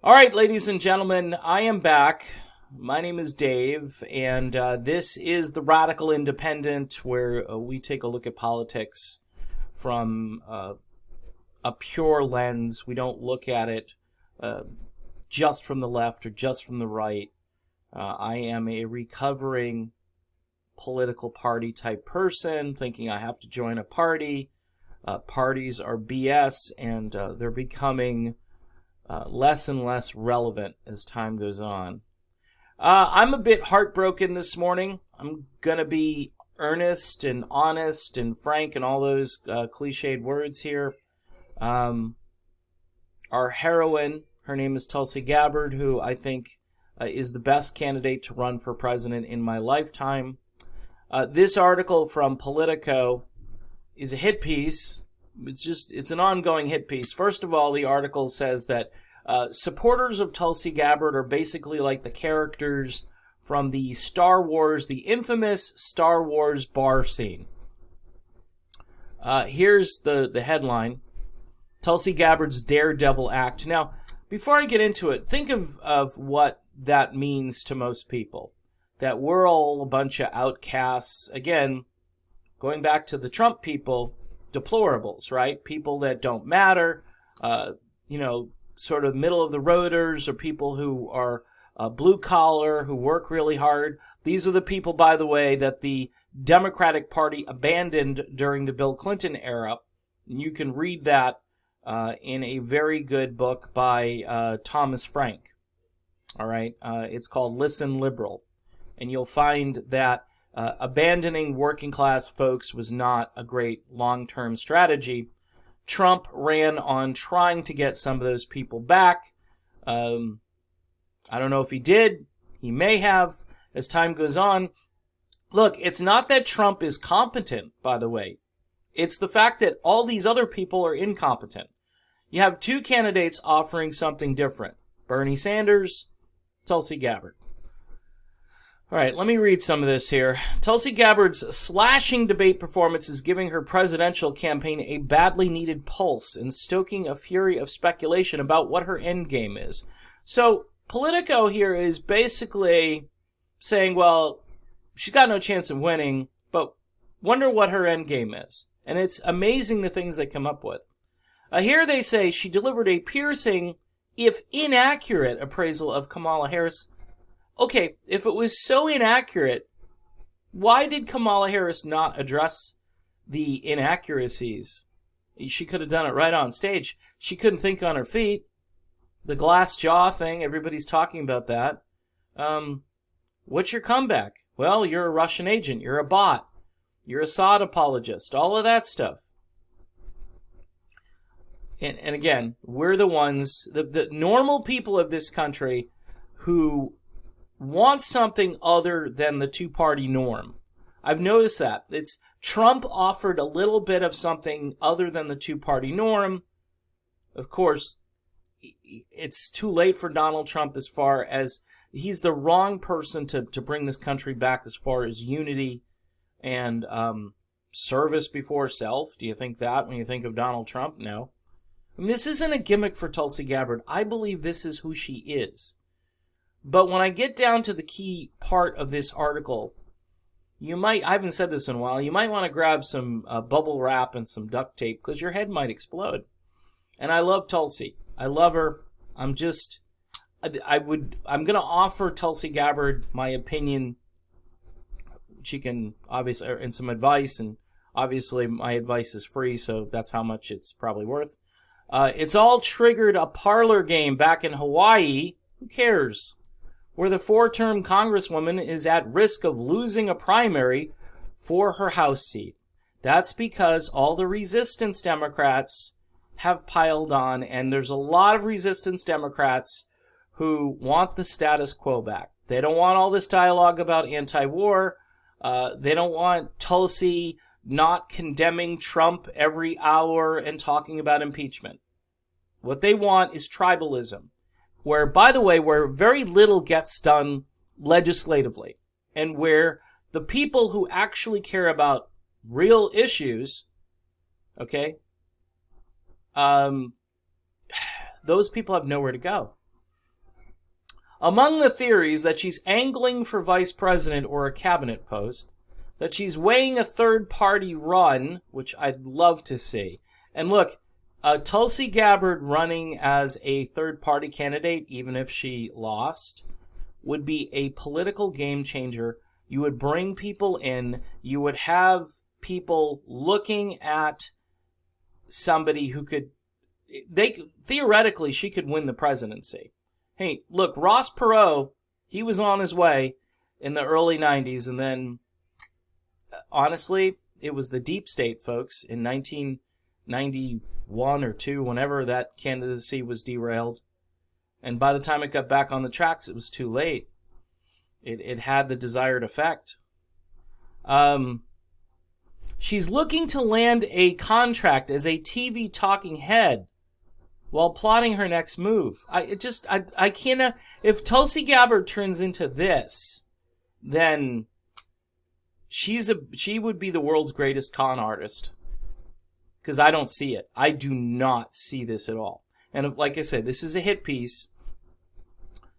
All right, ladies and gentlemen, I am back. My name is Dave, and this is the Radical Independent, where we take a look at politics from a pure lens. We don't look at it just from the left or just from the right. I am a recovering political party type person, thinking I have to join a party. Parties are BS, and they're becoming less and less relevant as time goes on. I'm a bit heartbroken this morning. I'm going to be earnest and honest and frank and all those cliched words here. Our heroine, her name is Tulsi Gabbard, who I think is the best candidate to run for president in my lifetime. This article from Politico is a hit piece. It's an ongoing hit piece. First of all, the article says that supporters of Tulsi Gabbard are basically like the characters from the infamous Star Wars bar scene. Here's the headline: Tulsi Gabbard's daredevil act. Now, before I get into it, think of what that means to most people. That we're all a bunch of outcasts. Again, going back to the Trump people, deplorables, right? People that don't matter, sort of middle of the roaders, or people who are blue collar, who work really hard. These are the people, by the way, that the Democratic Party abandoned during the Bill Clinton era. You can read that in a very good book by Thomas Frank. All right, it's called Listen Liberal. And you'll find that abandoning working class folks was not a great long-term strategy. Trump ran on trying to get some of those people back. I don't know if he did. He may have as time goes on. Look, it's not that Trump is competent, by the way. It's the fact that all these other people are incompetent. You have two candidates offering something different: Bernie Sanders, Tulsi Gabbard. All right, let me read some of this here. Tulsi Gabbard's slashing debate performance is giving her presidential campaign a badly needed pulse and stoking a fury of speculation about what her end game is. So Politico here is basically saying, well, she's got no chance of winning, but wonder what her end game is. And it's amazing the things they come up with. Here they say she delivered a piercing, if inaccurate, appraisal of Kamala Harris. Okay, if it was so inaccurate, why did Kamala Harris not address the inaccuracies? She could have done it right on stage. She couldn't think on her feet. The glass jaw thing, everybody's talking about that. What's your comeback? Well, you're a Russian agent. You're a bot. You're Assad apologist. All of that stuff. And again, we're the ones, the normal people of this country who want something other than the two-party norm. I've noticed that. Trump offered a little bit of something other than the two-party norm. Of course, it's too late for Donald Trump as far as he's the wrong person to bring this country back as far as unity and service before self. Do you think that when you think of Donald Trump? No. I mean, this isn't a gimmick for Tulsi Gabbard. I believe this is who she is. But when I get down to the key part of this article, I haven't said this in a while, you might want to grab some bubble wrap and some duct tape because your head might explode. And I love Tulsi. I love her. I'm going to offer Tulsi Gabbard my opinion. She can obviously, and some advice, and obviously my advice is free, so that's how much it's probably worth. It's all triggered a Parlor Game back in Hawaii. Who cares? Where the 4-term congresswoman is at risk of losing a primary for her House seat. That's because all the resistance Democrats have piled on, and there's a lot of resistance Democrats who want the status quo back. They don't want all this dialogue about anti-war. They don't want Tulsi not condemning Trump every hour and talking about impeachment. What they want is tribalism. Where, by the way, where very little gets done legislatively, and where the people who actually care about real issues, okay, those people have nowhere to go. Among the theories that she's angling for vice president or a cabinet post, that she's weighing a third-party run, which I'd love to see. And look, Tulsi Gabbard running as a third-party candidate, even if she lost, would be a political game changer. You would bring people in. You would have people looking at somebody who could... theoretically, she could win the presidency. Hey, look, Ross Perot, he was on his way in the early 90s, and then, honestly, it was the deep state, folks, in 1991 or 2, whenever that candidacy was derailed. And by the time it got back on the tracks, it was too late. It had the desired effect. She's looking to land a contract as a TV talking head while plotting her next move. I can't... If Tulsi Gabbard turns into this, then she would be the world's greatest con artist. Because I don't see it. I do not see this at all. And like I said, this is a hit piece.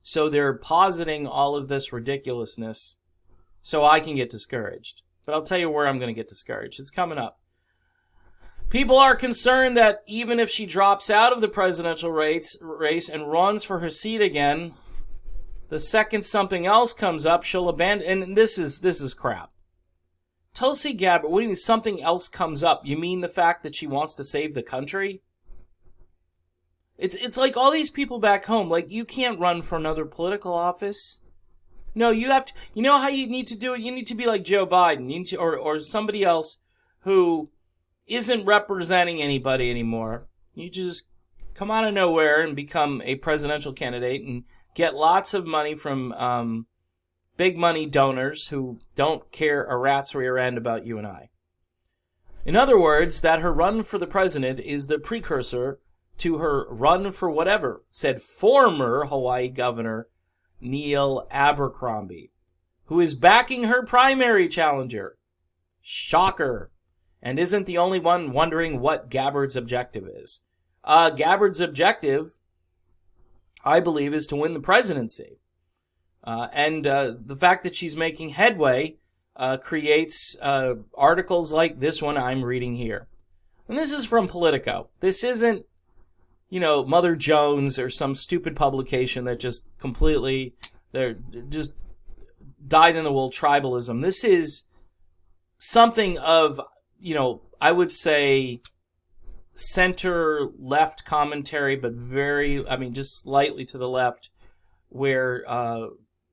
So they're positing all of this ridiculousness so I can get discouraged. But I'll tell you where I'm going to get discouraged. It's coming up. People are concerned that even if she drops out of the presidential race and runs for her seat again, the second something else comes up, she'll abandon. And this is crap. Tulsi Gabbard, what do you mean something else comes up? You mean the fact that she wants to save the country? It's like all these people back home, like, you can't run for another political office. No, you have to, you know how you need to do it? You need to be like Joe Biden, you need to, or somebody else who isn't representing anybody anymore. You just come out of nowhere and become a presidential candidate and get lots of money from big money donors who don't care a rat's rear end about you and I. In other words, that her run for the president is the precursor to her run for whatever, said former Hawaii Governor Neil Abercrombie, who is backing her primary challenger. Shocker. And isn't the only one wondering what Gabbard's objective is. Gabbard's objective, I believe, is to win the presidency. And the fact that she's making headway creates articles like this one I'm reading here. And this is from Politico. This isn't, Mother Jones or some stupid publication that just completely, they're just dyed-in-the-wool tribalism. This is something of, I would say center-left commentary, but just slightly to the left, where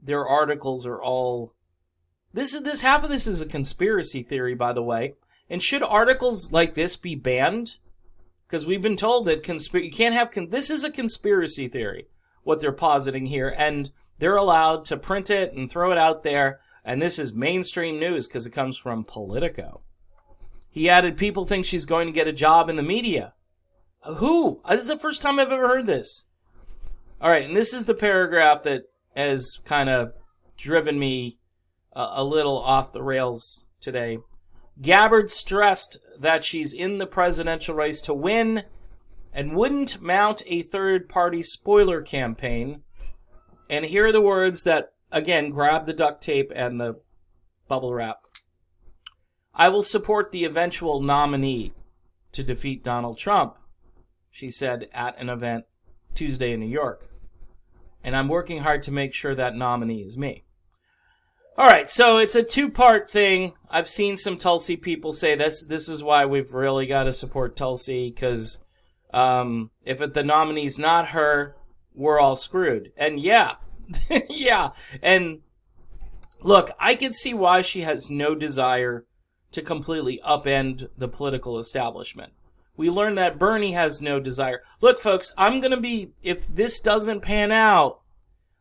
their articles are all... This half of this is a conspiracy theory, by the way. And should articles like this be banned? Because we've been told that you can't have... This is a conspiracy theory, what they're positing here. And they're allowed to print it and throw it out there. And this is mainstream news because it comes from Politico. He added, people think she's going to get a job in the media. Who? This is the first time I've ever heard this. All right, and this is the paragraph that has kind of driven me a little off the rails today. Gabbard stressed that she's in the presidential race to win and wouldn't mount a third-party spoiler campaign. And here are the words that, again, grab the duct tape and the bubble wrap. I will support the eventual nominee to defeat Donald Trump, she said at an event Tuesday in New York. And I'm working hard to make sure that nominee is me. All right, so it's a two-part thing. I've seen some Tulsi people say this is why we've really got to support Tulsi, because if the nominee's not her, we're all screwed. And yeah, yeah. And look, I can see why she has no desire to completely upend the political establishment. We learned that Bernie has no desire. Look, folks, if this doesn't pan out,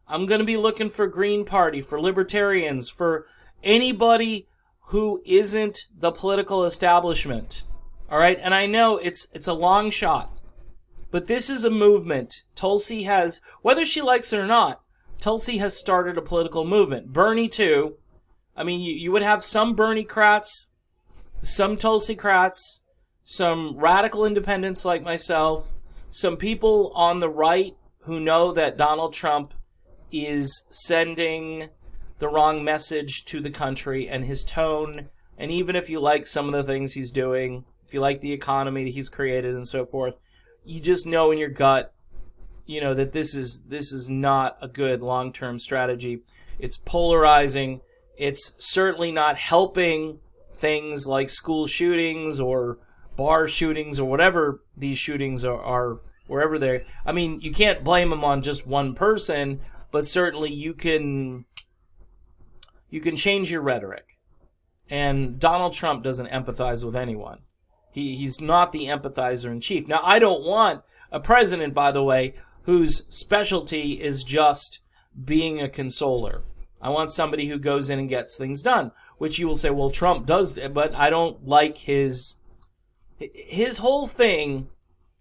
I'm going to be looking for Green Party, for libertarians, for anybody who isn't the political establishment. All right? And I know it's a long shot, but this is a movement. Tulsi has, whether she likes it or not, Tulsi has started a political movement. Bernie, too. I mean, you would have some Bernie-crats, some Tulsi-crats, some radical independents like myself, some people on the right who know that Donald Trump is sending the wrong message to the country, and his tone, and even if you like some of the things he's doing, if you like the economy that he's created and so forth, you just know in your gut, that this is not a good long-term strategy. It's polarizing. It's certainly not helping things like school shootings or bar shootings or whatever these shootings are wherever they're. I mean, you can't blame them on just one person, but certainly you can change your rhetoric. And Donald Trump doesn't empathize with anyone. He's not the empathizer in chief. Now, I don't want a president, by the way, whose specialty is just being a consoler. I want somebody who goes in and gets things done, which you will say, well, Trump does, but I don't like his whole thing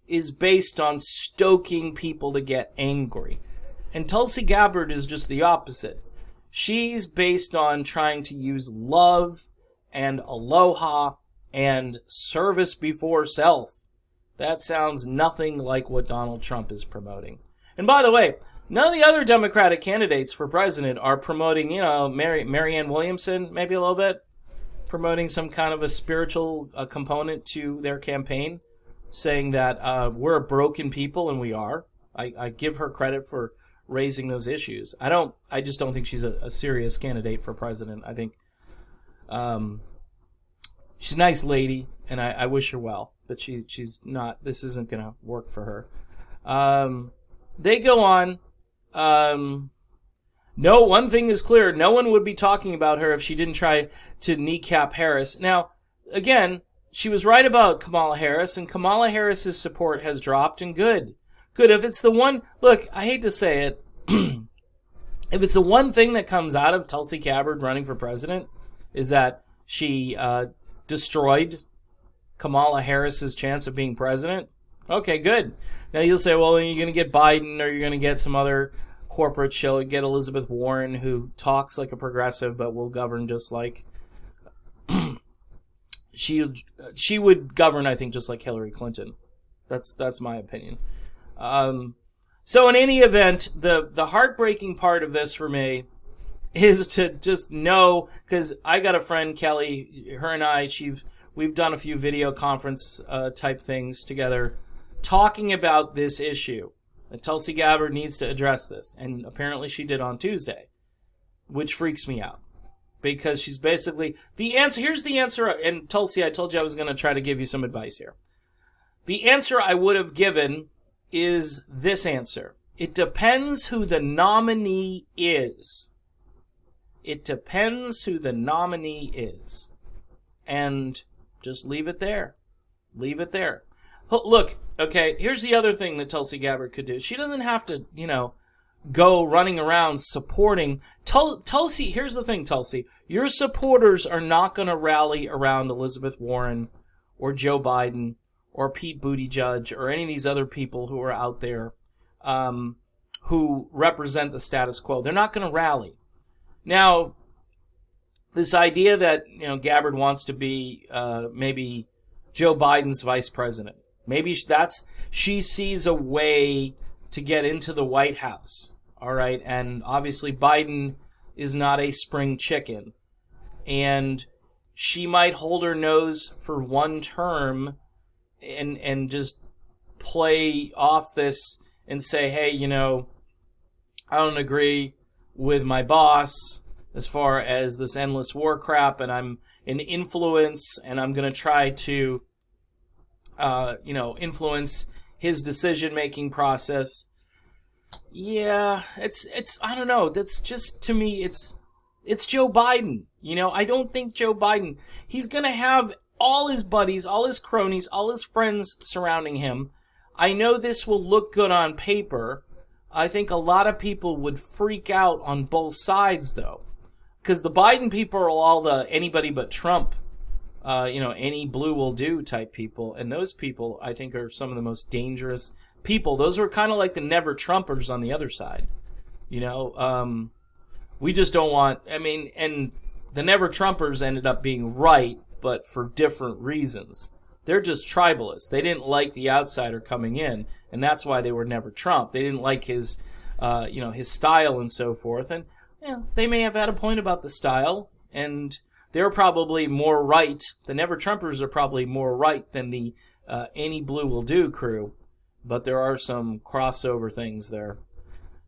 is based on stoking people to get angry. And Tulsi Gabbard is just the opposite. She's based on trying to use love and aloha and service before self. That sounds nothing like what Donald Trump is promoting. And by the way, none of the other Democratic candidates for president are promoting, Marianne Williamson, maybe a little bit, promoting some kind of a spiritual component to their campaign, saying that we're a broken people, and we are. I give her credit for raising those issues. I just don't think she's a serious candidate for president. I think she's a nice lady, and I wish her well, but she's not. This isn't going to work for her. They go on. No, one thing is clear. No one would be talking about her if she didn't try to kneecap Harris. Now, again, she was right about Kamala Harris, and Kamala Harris's support has dropped, and good. Good. If it's the one, look, I hate to say it, if it's the one thing that comes out of Tulsi Gabbard running for president is that she destroyed Kamala Harris's chance of being president, okay, good. Now you'll say, well, you're going to get Biden, or you're going to get some other corporate show, get Elizabeth Warren, who talks like a progressive but will govern just like she would govern, I think, just like Hillary Clinton. That's my opinion. So in any event, the heartbreaking part of this for me is to just know, because I got a friend, Kelly, her and I, we've done a few video conference type things together, talking about this issue. That Tulsi Gabbard needs to address this, and apparently she did on Tuesday, which freaks me out. Because she's basically, the answer, here's the answer, and Tulsi, I told you I was going to try to give you some advice here. The answer I would have given is this answer. It depends who the nominee is. It depends who the nominee is. And just leave it there. Leave it there. Look, okay, here's the other thing that Tulsi Gabbard could do. She doesn't have to, go running around supporting. Tulsi, here's the thing, Tulsi. Your supporters are not going to rally around Elizabeth Warren or Joe Biden or Pete Buttigieg or any of these other people who are out there who represent the status quo. They're not going to rally. Now, this idea that, Gabbard wants to be maybe Joe Biden's vice president. Maybe she sees a way to get into the White House, all right? And obviously Biden is not a spring chicken. And she might hold her nose for one term and just play off this and say, hey, I don't agree with my boss as far as this endless war crap, and I'm an influence, and I'm going to try to influence his decision-making process. Yeah, it's I don't know. That's just, to me, it's Joe Biden. I don't think Joe Biden, he's going to have all his buddies, all his cronies, all his friends surrounding him. I know this will look good on paper. I think a lot of people would freak out on both sides, though. Because the Biden people are all the anybody but Trump, any blue will do type people. And those people, I think, are some of the most dangerous people. Those are kind of like the never Trumpers on the other side. We just don't want, and the never Trumpers ended up being right, but for different reasons. They're just tribalists. They didn't like the outsider coming in, and that's why they were never Trump. They didn't like his his style and so forth. And they may have had a point about the style, and they're probably more right. The Never Trumpers are probably more right than the Any Blue Will Do crew, but there are some crossover things there.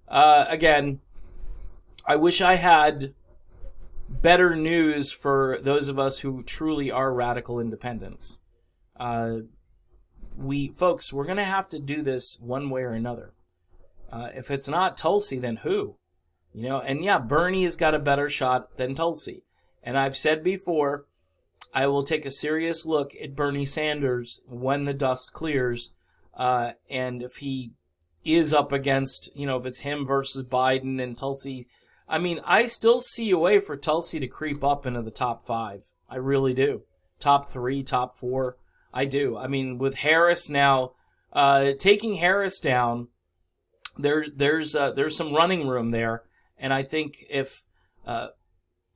Again, I wish I had better news for those of us who truly are radical independents. Folks, we're going to have to do this one way or another. If it's not Tulsi, then who? And yeah, Bernie has got a better shot than Tulsi. And I've said before, I will take a serious look at Bernie Sanders when the dust clears. And if he is up against, if it's him versus Biden and Tulsi, I still see a way for Tulsi to creep up into the top 5. I really do. Top 3, top 4. I do. With Harris now, taking Harris down, there's some running room there. And I think if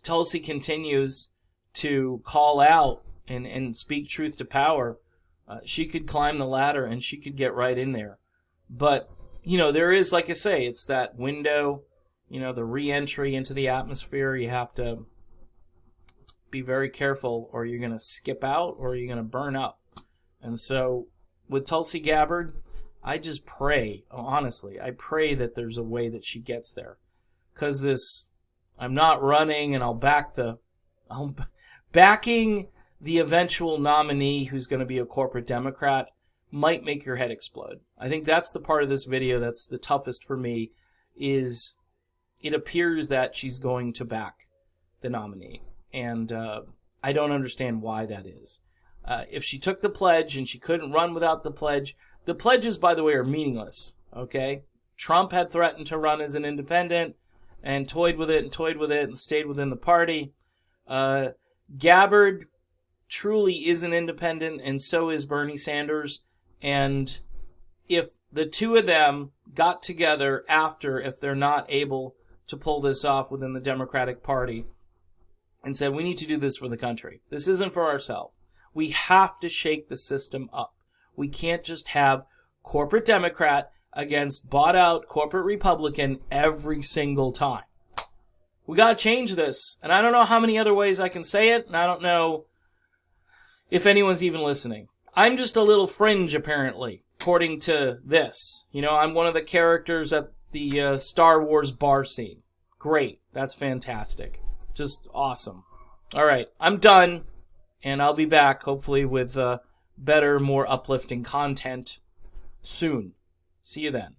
Tulsi continues to call out and speak truth to power, she could climb the ladder and she could get right in there. But, there is, like I say, it's that window, the re-entry into the atmosphere. You have to be very careful, or you're going to skip out, or you're going to burn up. And so with Tulsi Gabbard, I just pray, honestly, I pray that there's a way that she gets there. Because I'm not running, and backing the eventual nominee who's going to be a corporate Democrat might make your head explode. I think that's the part of this video that's the toughest for me, is it appears that she's going to back the nominee. And I don't understand why that is. If she took the pledge and she couldn't run without the pledges, by the way, are meaningless. Okay? Trump had threatened to run as an independent and toyed with it and stayed within the party. Gabbard truly is an independent, and so is Bernie Sanders. And if the two of them got together if they're not able to pull this off within the Democratic Party, and said, we need to do this for the country. This isn't for ourselves. We have to shake the system up. We can't just have corporate Democrat against bought-out corporate Republican every single time. We got to change this. And I don't know how many other ways I can say it, and I don't know if anyone's even listening. I'm just a little fringe, apparently, according to this. I'm one of the characters at the Star Wars bar scene. Great. That's fantastic. Just awesome. All right. I'm done, and I'll be back, hopefully, with better, more uplifting content soon. See you then.